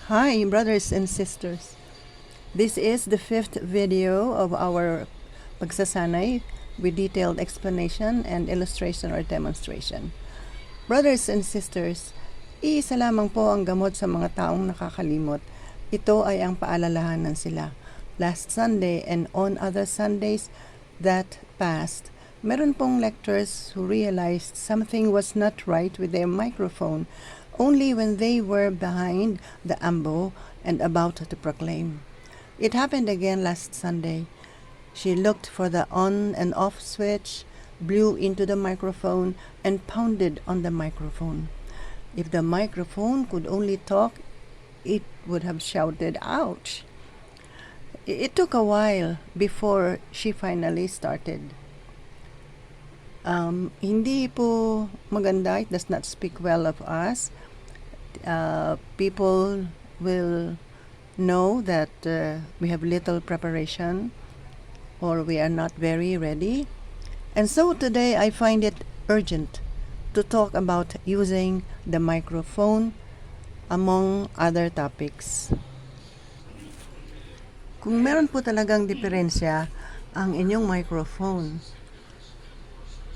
Hi, brothers and sisters. This is the fifth video of our pagsasanay with detailed explanation and illustration or demonstration. Brothers and sisters, iisa lamang po ang gamot sa mga taong nakakalimot. Ito ay ang paalalahanan sila. Last Sunday and on other Sundays that passed, meron pong lectors who realized something was not right with their microphone only when they were behind the ambo and about to proclaim. It happened again last Sunday. She looked for the on and off switch, blew into the microphone, and pounded on the microphone. If the microphone could only talk, it would have shouted, "Ouch!" It took a while before she finally started. Hindi po maganda. It does not speak well of us. People will know that we have little preparation or we are not very ready. And so today I find it urgent to talk about using the microphone among other topics. Kung meron po talagang diferensya ang inyong microphone,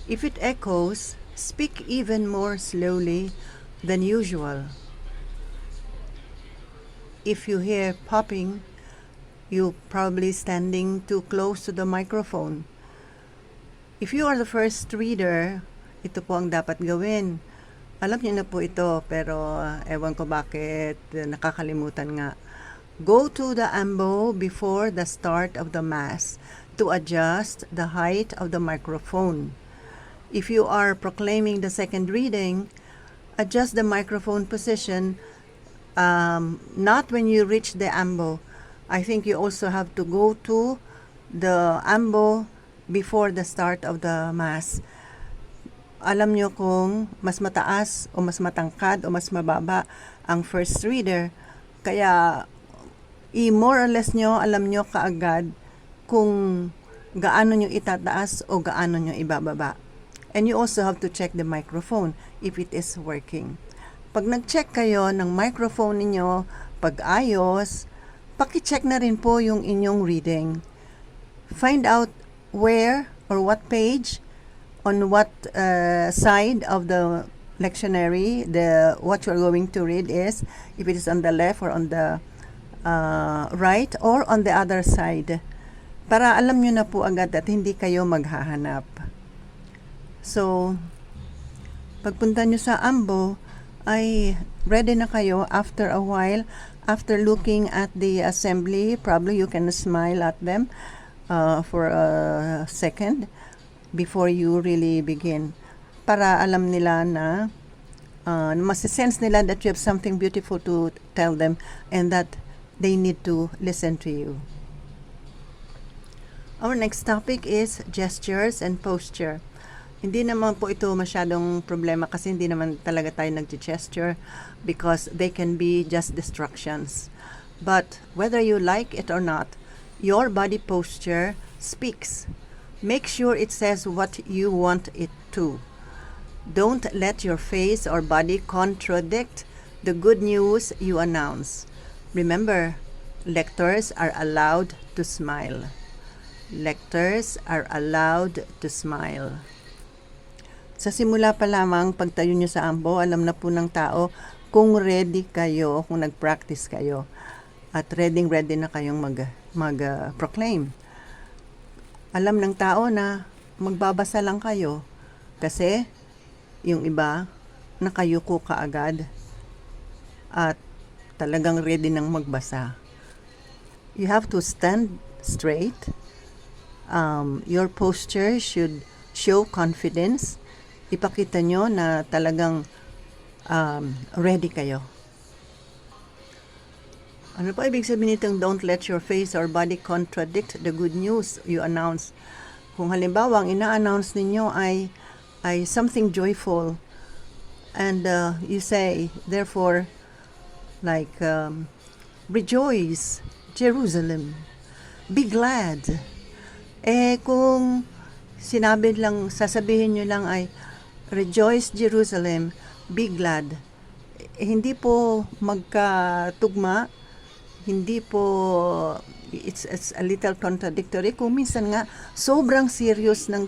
if it echoes, speak even more slowly than usual. If you hear popping, you're probably standing too close to the microphone. If you are the first reader, ito po ang dapat gawin. Alam niyo na po ito, pero ewan ko bakit nakakalimutan nga. Go to the ambo before the start of the Mass to adjust the height of the microphone. If you are proclaiming the second reading, adjust the microphone position not when you reach the ambo. I think you also have to go to the ambo before the start of the Mass. Alam nyo kung mas mataas o mas matangkad o mas mababa ang first reader. Kaya more or less nyo, alam nyo kaagad kung gaano nyo itataas o gaano nyo ibababa. And you also have to check the microphone if it is working. Pag nag-check kayo ng microphone ninyo, pag ayos, paki-check na rin po yung inyong reading. Find out where or what page, on what side of the lectionary, what you're going to read is, if it is on the left or on the right or on the other side. Para alam nyo na po agad at hindi kayo maghahanap. So, pagpunta nyo sa ambo, ay ready na kayo after a while. After looking at the assembly, probably you can smile at them for a second before you really begin. Para alam nila na masisense nila that you have something beautiful to tell them and that they need to listen to you. Our next topic is gestures and posture. Hindi naman po ito masyadong problema kasi hindi naman talaga tayo nag-gesture because they can be just distractions. But whether you like it or not, your body posture speaks. Make sure it says what you want it to. Don't let your face or body contradict the good news you announce. Remember, lectors are allowed to smile. Lectors are allowed to smile. Sa simula pa lamang, pagtayo nyo sa ambo, alam na po ng tao kung ready kayo, kung nag-practice kayo. At ready na kayong mag-proclaim. Alam ng tao na magbabasa lang kayo. Kasi yung iba, nakayuko kaagad. At talagang ready nang magbasa. You have to stand straight. Your posture should show confidence. Ipakita nyo na talagang ready kayo. Ano pa ibig sabihin nitong don't let your face or body contradict the good news you announce? Kung halimbawa, ang ina-announce ninyo ay something joyful and you say, therefore, like, rejoice, Jerusalem, be glad. Kung sasabihin nyo lang ay, rejoice, Jerusalem, be glad. hindi po magkatugma, hindi po, it's a little contradictory. Kung minsan nga, sobrang serious ng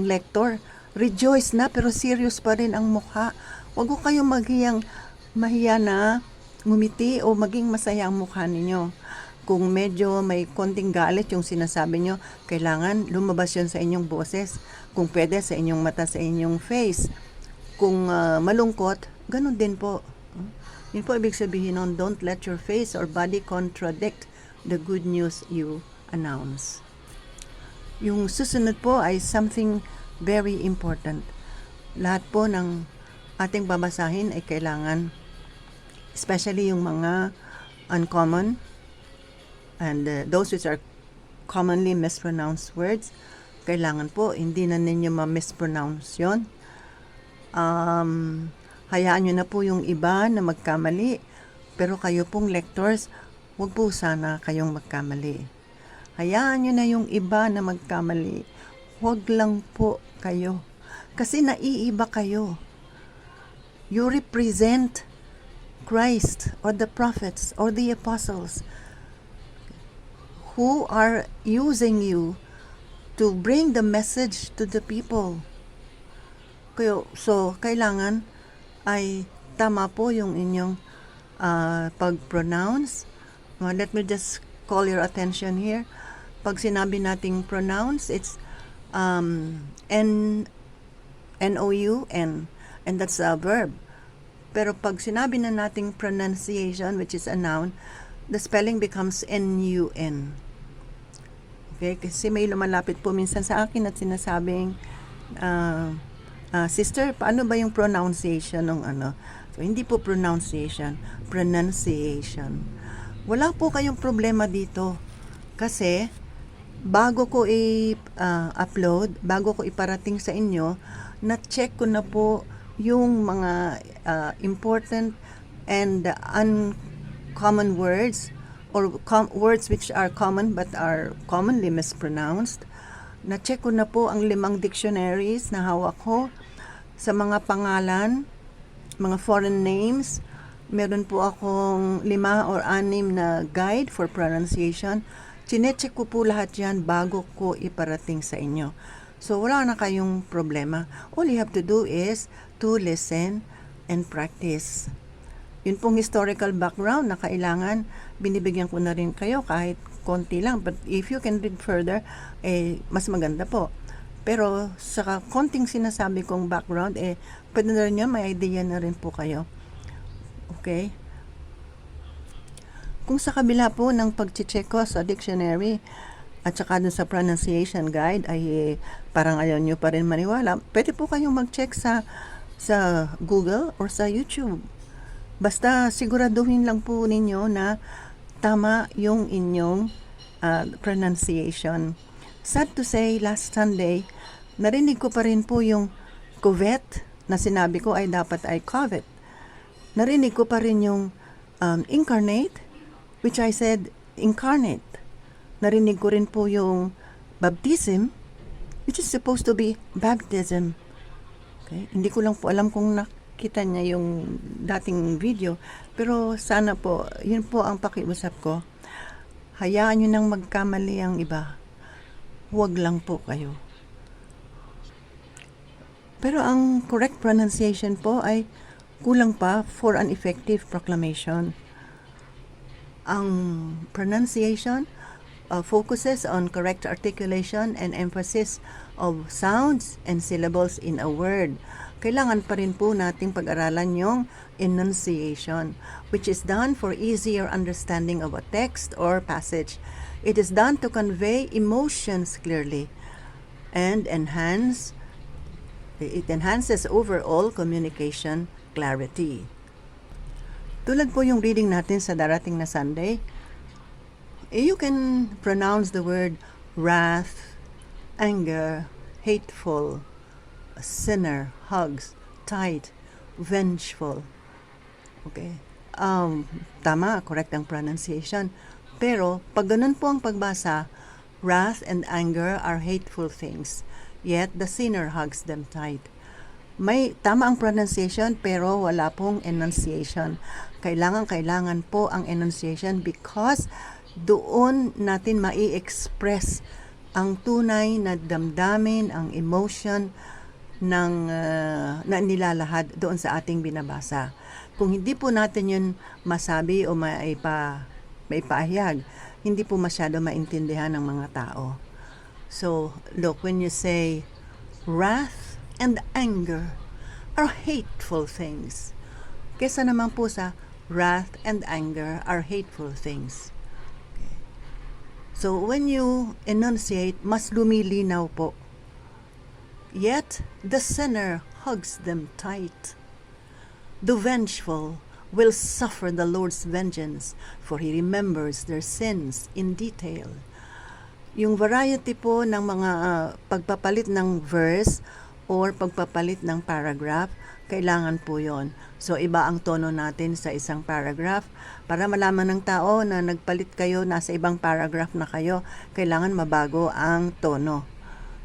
lector. Rejoice na, pero serious pa rin ang mukha. Huwag ko kayong mahiya na ngumiti o maging masaya ang mukha ninyo. Kung medyo may konting galit yung sinasabi nyo, kailangan lumabas yun sa inyong boses. Kung pwede, sa inyong mata, sa inyong face. Kung malungkot, ganun din po. Yun po ibig sabihin nun, don't let your face or body contradict the good news you announce. Yung susunod po ay something very important. Lahat po ng ating babasahin ay kailangan, especially yung mga uncommon and those which are commonly mispronounced words, kailangan po hindi na ninyo ma-mispronounce yun. Hayaan nyo na po yung iba na magkamali, pero kayo pong lectors, huwag po sana kayong magkamali. Hayaan nyo na yung iba na magkamali, huwag lang po kayo. Kasi naiiba kayo. You represent Christ or the prophets or the apostles who are using you to bring the message to the people. So, kailangan ay tama po yung inyong pag-pronounce. Let me just call your attention here. Pag sinabi nating pronounce, it's N-O-U-N, and that's a verb. Pero pag sinabi na nating pronunciation, which is a noun, the spelling becomes N-U-N. Okay? Kasi may lumalapit po minsan sa akin at sinasabing, sister, paano ba yung pronunciation ng ano? So, hindi po pronunciation, pronunciation. Wala po kayong problema dito. Kasi, bago ko i-upload, bago ko iparating sa inyo, na-check ko na po yung mga important and uncommon words or words which are common but are commonly mispronounced. Na-check ko na po ang 5 dictionaries na hawak ko sa mga pangalan, mga foreign names. Meron po akong 5 or 6 na guide for pronunciation. Chinecheck ko po lahat yan bago ko iparating sa inyo. So, wala na kayong problema. All you have to do is to listen and practice. Yun pong historical background na kailangan, binibigyan ko na rin kayo kahit konti lang. But if you can read further, mas maganda po. Pero sa konting sinasabi kong background, pwede na rin yun, may idea na rin po kayo. Okay? Kung sa kabila po ng pag-check ko sa dictionary at saka dun sa pronunciation guide ay parang ayaw nyo pa rin maniwala, pwede po kayong mag-check sa Google or sa YouTube. Basta siguraduhin lang po ninyo na tama yung inyong pronunciation. Sad to say, last Sunday, narinig ko pa rin po yung covet na sinabi ko ay dapat ay covet. Narinig ko pa rin yung incarnate, which I said incarnate. Narinig ko rin po yung baptism, which is supposed to be baptism. Okay? Hindi ko lang po alam kung nakita niya yung dating video, pero sana po, yun po ang pakiusap ko. Hayaan nyo nang magkamali ang iba. Huwag lang po kayo. Pero ang correct pronunciation po ay kulang pa for an effective proclamation. Ang pronunciation focuses on correct articulation and emphasis of sounds and syllables in a word. Kailangan pa rin po nating pag-aralan yung enunciation, which is done for easier understanding of a text or passage. It is done to convey emotions clearly and it enhances overall communication clarity. Tulad po yung reading natin sa darating na Sunday, you can pronounce the word wrath, anger, hateful, sinner, hugs, tight, vengeful. Okay? Tama, correct ang pronunciation. Pero, pag ganun po ang pagbasa, wrath and anger are hateful things, yet the sinner hugs them tight. may tama ang pronunciation pero wala pong enunciation. Kailangan po ang enunciation because doon natin mai-express ang tunay na damdamin, ang emotion na nilalahad doon sa ating binabasa. Kung hindi po natin yun masabi o maipahayag, hindi po masyado maintindihan ng mga tao. So, look, when you say, wrath and anger are hateful things. Kesa naman po sa, wrath and anger are hateful things. Okay. So, when you enunciate, mas lumilinaw po. Yet, the sinner hugs them tight. The vengeful will suffer the Lord's vengeance, for He remembers their sins in detail. Yung variety po ng mga pagpapalit ng verse or pagpapalit ng paragraph, kailangan po yon. So, iba ang tono natin sa isang paragraph. Para malaman ng tao na nagpalit kayo, nasa ibang paragraph na kayo, kailangan mabago ang tono.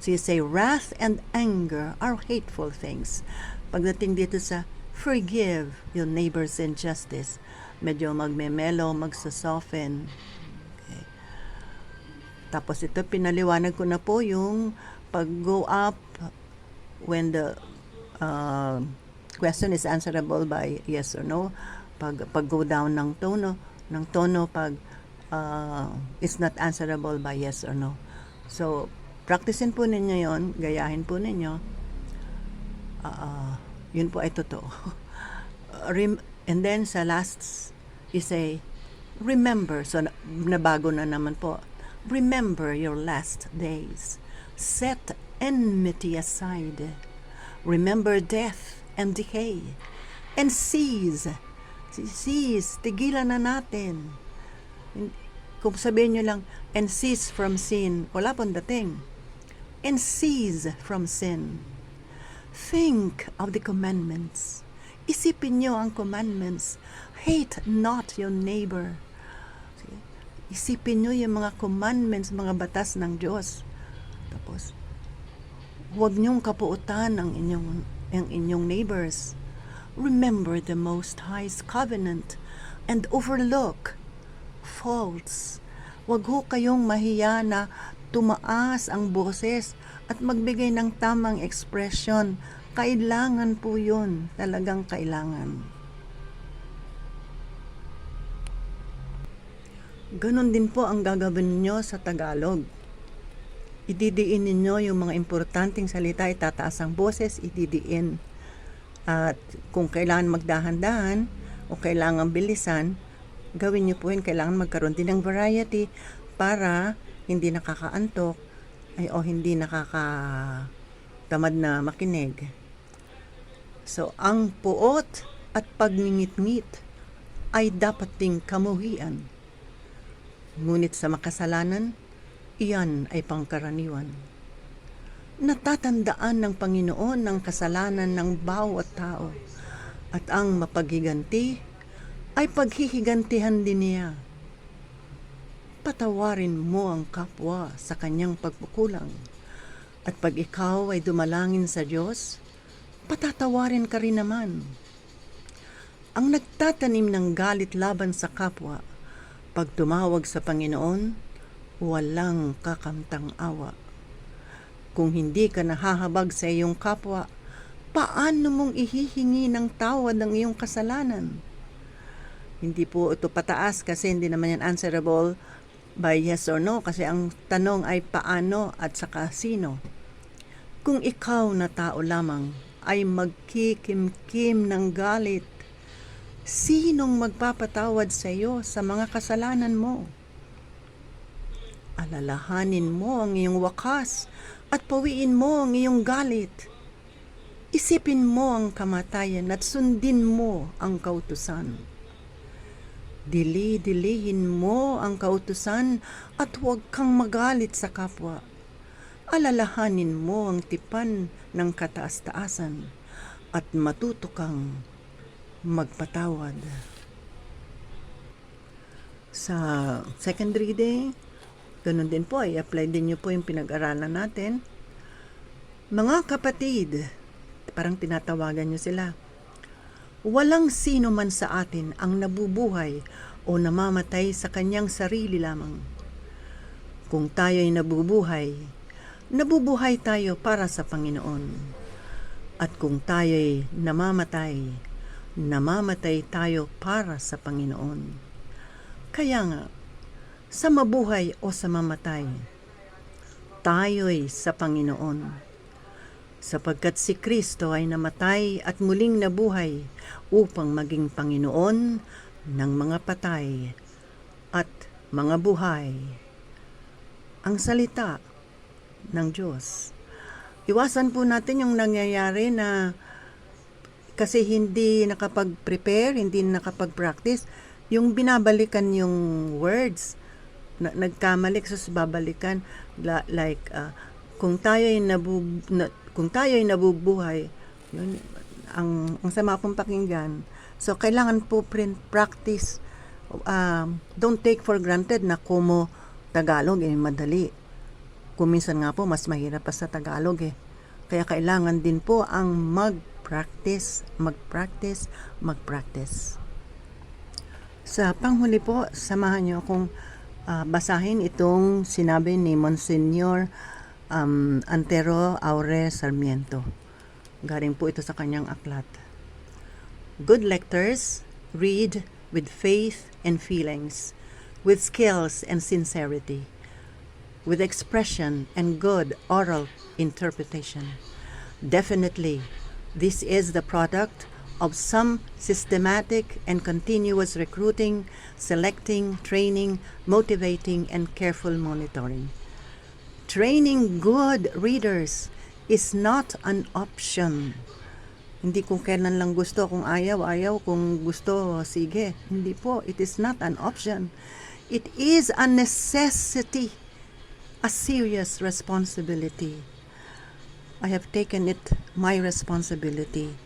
So, you say, wrath and anger are hateful things. Pagdating dito sa forgive your neighbor's injustice, medyo magmemelo, magsosoften. Okay. Tapos ito, pinaliwanag ko na po yung pag-go up when the question is answerable by yes or no. Pag-go down ng tono pag it's not answerable by yes or no. So, practicein po ninyo yon, gayahin po ninyo. Yun po ay totoo. And then sa last, you say, remember. So, nabago na naman po. Remember your last days. Set enmity aside. Remember death and decay. And cease. Tigilan na natin. Kung sabihin nyo lang, and cease from sin, wala pong dating. And cease from sin. Think of the commandments. Isipin nyo ang commandments. Hate not your neighbor. Isipin nyo yung mga commandments, mga batas ng Diyos. Tapos, huwag nyong kapuutan ang inyong neighbors. Remember the Most High's covenant and overlook faults. Huwag ho kayong mahiya na tumaas ang boses at magbigay ng tamang ekspresyon. Kailangan po yun. Talagang kailangan. Ganon din po ang gagawin nyo sa Tagalog. Ididiin ninyo yung mga importanteng salita, itataas ang boses, ididiin. At kung kailangan magdahan-dahan o kailangan bilisan, gawin nyo po yun. Kailangan magkaroon din ng variety para hindi nakakaantok o hindi nakakatamad na makinig. So, ang puot at pagngingit-ngit ay dapat ding kamuhian. Ngunit sa makasalanan, iyan ay pangkaraniwan. Natatandaan ng Panginoon ng kasalanan ng bawat tao at ang mapaghiganti ay paghihigantihan din niya. Patawarin mo ang kapwa sa kanyang pagkukulang at pag ikaw ay dumalangin sa Diyos, patatawarin ka rin naman. Ang nagtatanim ng galit laban sa kapwa, pag tumawag sa Panginoon, walang kakamtang awa. Kung hindi ka nahahabag sa iyong kapwa, paano mong ihihingi ng tawad ng iyong kasalanan? Hindi po ito pataas kasi hindi naman yan answerable by yes or no kasi ang tanong ay paano at saka sino. Kung ikaw na tao lamang ay magkikimkim ng galit, sinong magpapatawad sa iyo sa mga kasalanan mo? Alalahanin mo ang iyong wakas at pawiin mo ang iyong galit. Isipin mo ang kamatayan at sundin mo ang kautusan. Dili-dilihin mo ang kautusan at huwag kang magalit sa kapwa. Alalahanin mo ang tipan ng kataas-taasan at matuto kang magpatawad. Sa second reading, ganun din po, i-apply din nyo po yung pinag-aralan natin. Mga kapatid, parang tinatawagan niyo sila. Walang sino man sa atin ang nabubuhay o namamatay sa kanyang sarili lamang. Kung tayo'y nabubuhay, nabubuhay tayo para sa Panginoon. At kung tayo'y namamatay, namamatay tayo para sa Panginoon. Kaya nga, sa mabuhay o sa mamatay, tayo'y sa Panginoon. Sapagkat si Kristo ay namatay at muling nabuhay upang maging Panginoon ng mga patay at mga buhay. Ang salita ng Diyos. Iwasan po natin yung nangyayari na kasi hindi nakapag-prepare, hindi nakapag-practice, yung binabalikan yung words, nagkamali, sus babalikan, kung tayo'y nabubuhay, yun, ang sama pong pakinggan. So, kailangan po practice. Don't take for granted na kumo Tagalog madali. Kung minsan nga po, mas mahirap pa sa Tagalog Kaya kailangan din po ang mag-practice. Sa panghuli po, samahan niyo akong basahin itong sinabi ni Monsignor Antero Aure Sarmiento. Galing po ito sa kanyang aklat. Good lectors read with faith and feelings, with skills and sincerity, with expression and good oral interpretation. Definitely, this is the product of some systematic and continuous recruiting, selecting, training, motivating, and careful monitoring. Training good readers is not an option. Hindi kung kailan lang gusto, kung ayaw, kung gusto, sige. Hindi po, it is not an option. It is a necessity, a serious responsibility. I have taken it my responsibility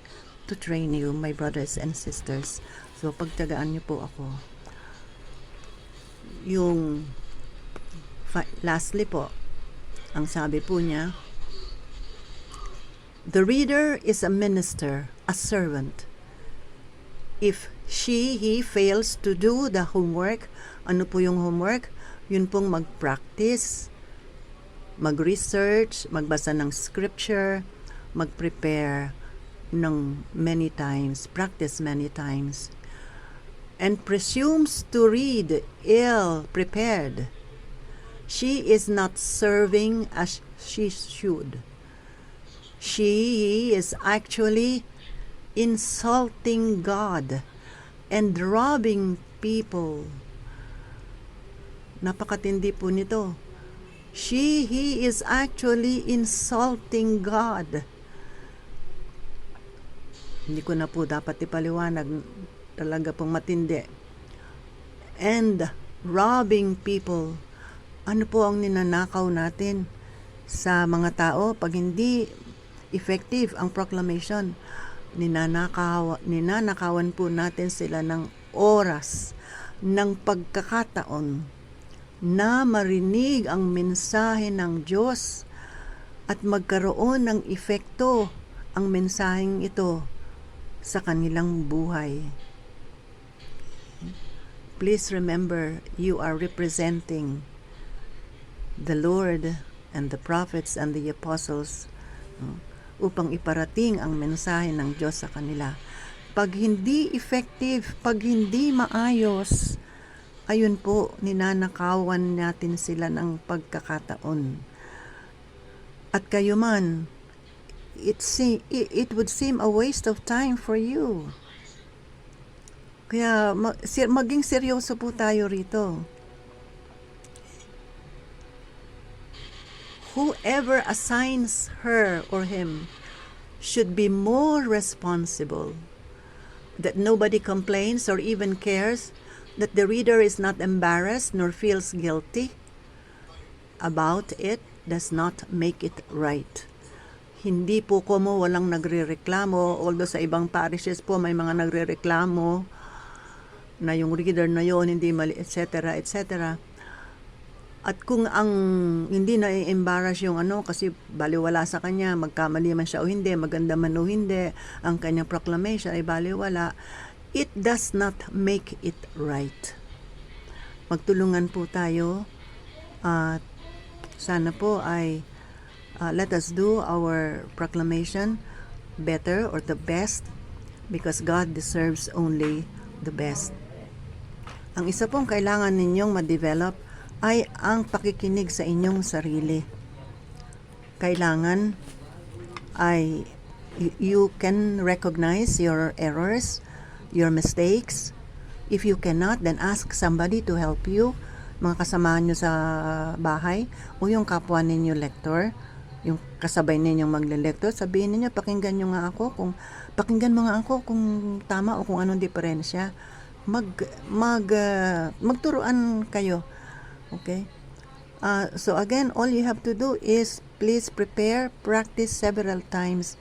to train you, my brothers and sisters. So, pagtagaan niyo po ako. Yung lastly po, ang sabi po niya, the reader is a minister, a servant. If he fails to do the homework, ano po yung homework? Yun pong mag-practice, mag-research, magbasa ng scripture, mag-prepare ng many times, practice many times, and presumes to read ill-prepared, she is not serving as she should. She is actually insulting God and robbing people. Napakatindi po nito. He is actually insulting God. Hindi ko na po dapat ipaliwanag. Talaga pong matindi. And robbing people. Ano po ang ninanakaw natin sa mga tao pag hindi effective ang proclamation? Ninanakawan po natin sila ng oras, ng pagkakataon na marinig ang mensahe ng Diyos at magkaroon ng epekto ang mensaheng ito sa kanilang buhay. Please remember, you are representing the Lord and the prophets and the apostles upang iparating ang mensahe ng Diyos sa kanila. Pag hindi effective, pag hindi maayos, ayun po, ninanakawan natin sila ng pagkakataon. At kayo man, it would seem a waste of time for you. Kaya maging seryoso po tayo rito. Whoever assigns her or him should be more responsible, that nobody complains or even cares, that the reader is not embarrassed nor feels guilty about it, does not make it right. Hindi po como walang nagrereklamo, although sa ibang parishes po may mga nagrereklamo na yung reader na yon hindi mali, etc., etc. At kung ang hindi na-embarrass yung kasi baliwala sa kanya, magkamali man siya o hindi, maganda man o hindi, ang kanyang proclamation ay baliwala, it does not make it right. Magtulungan po tayo at sana po ay let us do our proclamation better or the best because God deserves only the best. Ang isa pong kailangan ninyong ma-develop ay ang pakikinig sa inyong sarili. Kailangan ay you can recognize your errors, your mistakes. If you cannot, then ask somebody to help you, mga kasama nyo sa bahay o yung kapwa ninyo lector, yung kasabay ninyong magle-lector, sabihin niyo pakinggan nyo nga ako pakinggan mo nga ako kung tama o kung anong diferensya. Magturuan kayo. Okay? So again, all you have to do is please practice several times,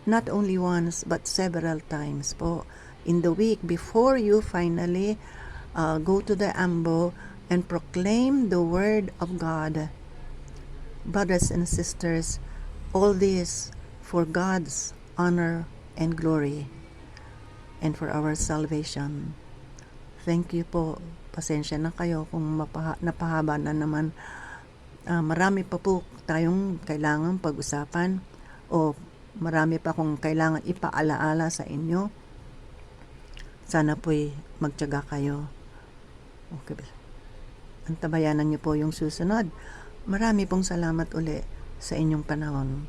not only once, but several times po in the week before you finally go to the ambo and proclaim the word of God. Brothers and sisters, all this for God's honor and glory and for our salvation. Thank you po. Pasensya na kayo kung napahaba na naman. Marami pa po tayong kailangan pag-usapan o marami pa kung kailangan ipaalaala sa inyo. Sana po'y magtiyaga kayo. Okay. Antabayanan niyo po yung susunod. Marami pong salamat uli sa inyong panahon.